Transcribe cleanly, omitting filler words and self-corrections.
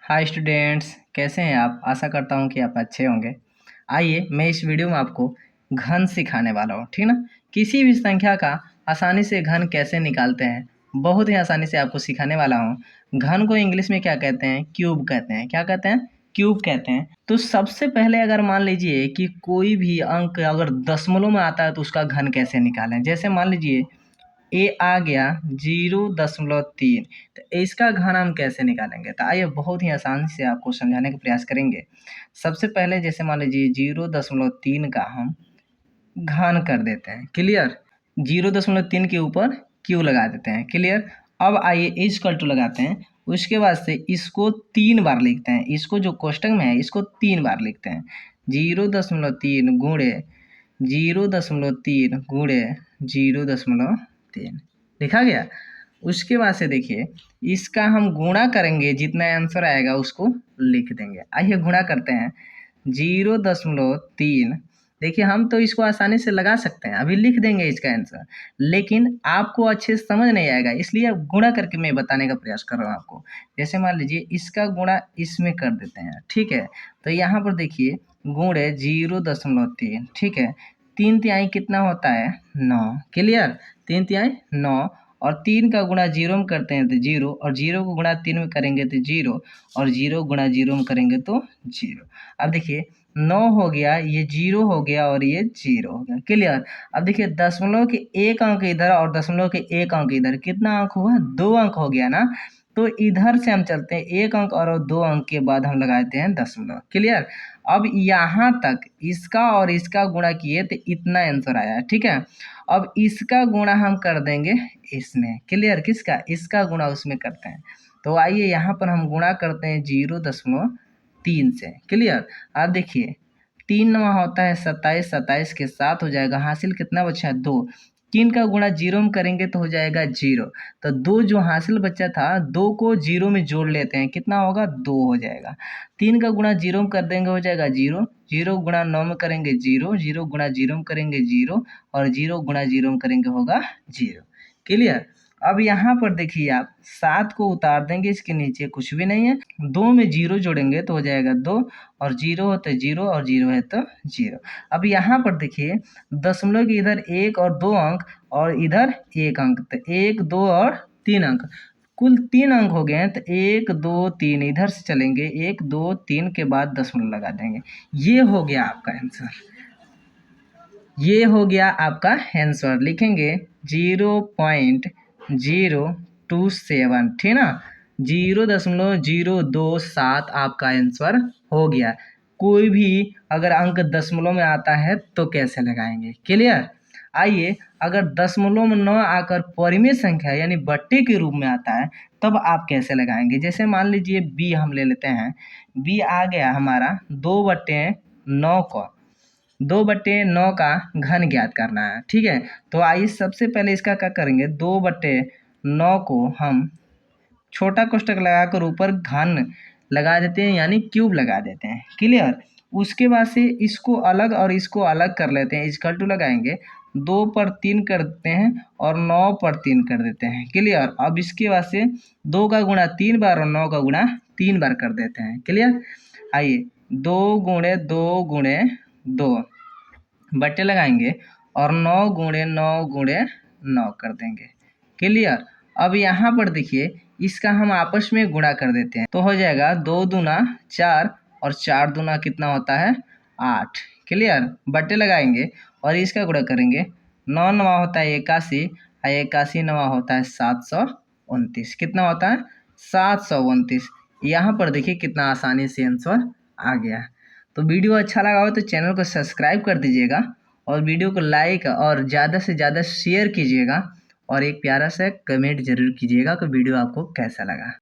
Hi students, कैसे हैं आप। आशा करता हूं कि आप अच्छे होंगे। आइए मैं इस वीडियो में आपको घन सिखाने वाला हूं, ठीक ना। किसी भी संख्या का आसानी से घन कैसे निकालते हैं, बहुत ही आसानी से आपको सिखाने वाला हूं। घन को इंग्लिश में क्या कहते हैं? क्यूब कहते हैं। क्या कहते हैं? क्यूब कहते हैं। तो सबसे पहले अगर मान लीजिए कि कोई भी अंक अगर दशमलव में आता है तो उसका घन कैसे निकालें। जैसे मान लीजिए ए आ गया 0.3, तो इसका घन हम कैसे निकालेंगे। तो आइए बहुत ही आसानी से आपको समझाने का प्रयास करेंगे। सबसे पहले जैसे मान लीजिए 0.3 का हम घन कर देते हैं। क्लियर। 0.3 के ऊपर क्यू लगा देते हैं। क्लियर। अब आइए इक्वल टू लगाते हैं। उसके बाद से इसको 3 बार लिखते हैं। इसको जो कोष्टक में है इसको 3 बार लिखते हैं। 0.3 गुणे 0.3 गुणे 0.3 लिखा गया। उसके बाद से देखिए इसका हम गुणा करेंगे, जितना आंसर आएगा उसको लिख देंगे। आइए गुणा करते हैं। 0.3 देखिए हम तो इसको आसानी से लगा सकते हैं, अभी लिख देंगे इसका आंसर, लेकिन आपको अच्छे से समझ नहीं आएगा, इसलिए गुणा करके मैं बताने का प्रयास कर रहा हूँ आपको। जैसे मान लीजिए इसका गुणा इसमें कर देते हैं, ठीक है। तो यहाँ पर देखिए गुणे 0.3, ठीक है। 3 तिहाई कितना होता है? 9। क्लियर। 3 तिहाई 9, और 3 का गुणा 0 में करते हैं तो 0, और 0 को गुणा 3 में करेंगे तो 0, और 0 गुणा 0 में करेंगे तो 0। अब देखिए 9 हो गया, ये 0 हो गया, और ये 0 हो गया। क्लियर। अब देखिए दशमलव के एक अंक इधर और दशमलव के एक अंक इधर, कितना अंक हुआ? 2 अंक हो गया ना। तो इधर से हम चलते हैं, एक अंक और 2 अंक के बाद हम लगाते हैं दशमलव। क्लियर। अब यहाँ तक इसका और इसका गुणा किए तो इतना आंसर आया, ठीक है। अब इसका गुणा हम कर देंगे इसमें। क्लियर। किसका? इसका गुणा उसमें करते हैं। तो आइए यहाँ पर हम गुणा करते हैं 0.3 से। क्लियर। अब देखिए 3 नवा होता है 27, 27 के साथ हो जाएगा, हासिल कितना बचा है? 2। 3 का गुणा 0 में करेंगे तो हो जाएगा 0। तो 2 जो हासिल बचा था, 2 को 0 में जोड़ लेते हैं, कितना होगा? 2 हो जाएगा। 3 का गुणा 0 में कर देंगे हो जाएगा 0। 0 गुणा 9 में करेंगे 0, 0 गुणा 0 में करेंगे 0, और 0 गुणा 0 में करेंगे होगा 0। क्लियर। अब यहाँ पर देखिए आप 7 को उतार देंगे, इसके नीचे कुछ भी नहीं है। 2 में 0 जोड़ेंगे तो हो जाएगा 2, और 0 होता है 0, और 0 है तो 0। अब यहाँ पर देखिए दशमलव के इधर 1 और 2 अंक, और इधर 1 अंक, तो 1, 2 और 3 अंक, कुल 3 अंक हो गए हैं। तो 1, 2, 3 इधर से चलेंगे, 1, 2, 3 के बाद दशमलव लगा देंगे। ये हो गया आपका आंसर। ये हो गया आपका आंसर। लिखेंगे 0.027, ठीक ना। 0.027 आपका आंसर हो गया। कोई भी अगर अंक दशमलव में आता है तो कैसे लगाएंगे। क्लियर। आइए अगर दशमलव में न आकर परिमेय संख्या यानी बट्टे के रूप में आता है तब आप कैसे लगाएंगे। जैसे मान लीजिए बी हम ले लेते हैं। बी आ गया हमारा 2/9 को, 2/9 का घन ज्ञात करना है, ठीक है। तो आइए सबसे पहले इसका क्या करेंगे, 2/9 को हम छोटा कोष्टक लगाकर ऊपर घन लगा देते हैं, यानी क्यूब लगा देते हैं। क्लियर। उसके बाद से इसको अलग और इसको अलग कर लेते हैं। इक्वल टू लगाएंगे, 2/3 कर देते हैं और 9/3 कर देते हैं। क्लियर। अब इसके बाद से 2 का गुणा 3 बार और 9 का गुणा 3 बार कर देते हैं। क्लियर। आइए 2 गुणे 2 गुणे 2 बट्टे लगाएंगे, और 9 गुणे 9 गुणे 9 कर देंगे। क्लियर। अब यहाँ पर देखिए इसका हम आपस में गुणा कर देते हैं, तो हो जाएगा 2 दूना 4, और 4 दूना कितना होता है? 8। क्लियर। बट्टे लगाएंगे और इसका गुणा करेंगे, 9 नवा होता है 81, और 81 नवा होता है 729। कितना होता है? 729। यहाँ पर देखिए कितना आसानी से आंसर आ गया। तो वीडियो अच्छा लगा हो तो चैनल को सब्सक्राइब कर दीजिएगा, और वीडियो को लाइक और ज़्यादा से ज़्यादा शेयर कीजिएगा, और एक प्यारा सा कमेंट जरूर कीजिएगा कि वीडियो आपको कैसा लगा।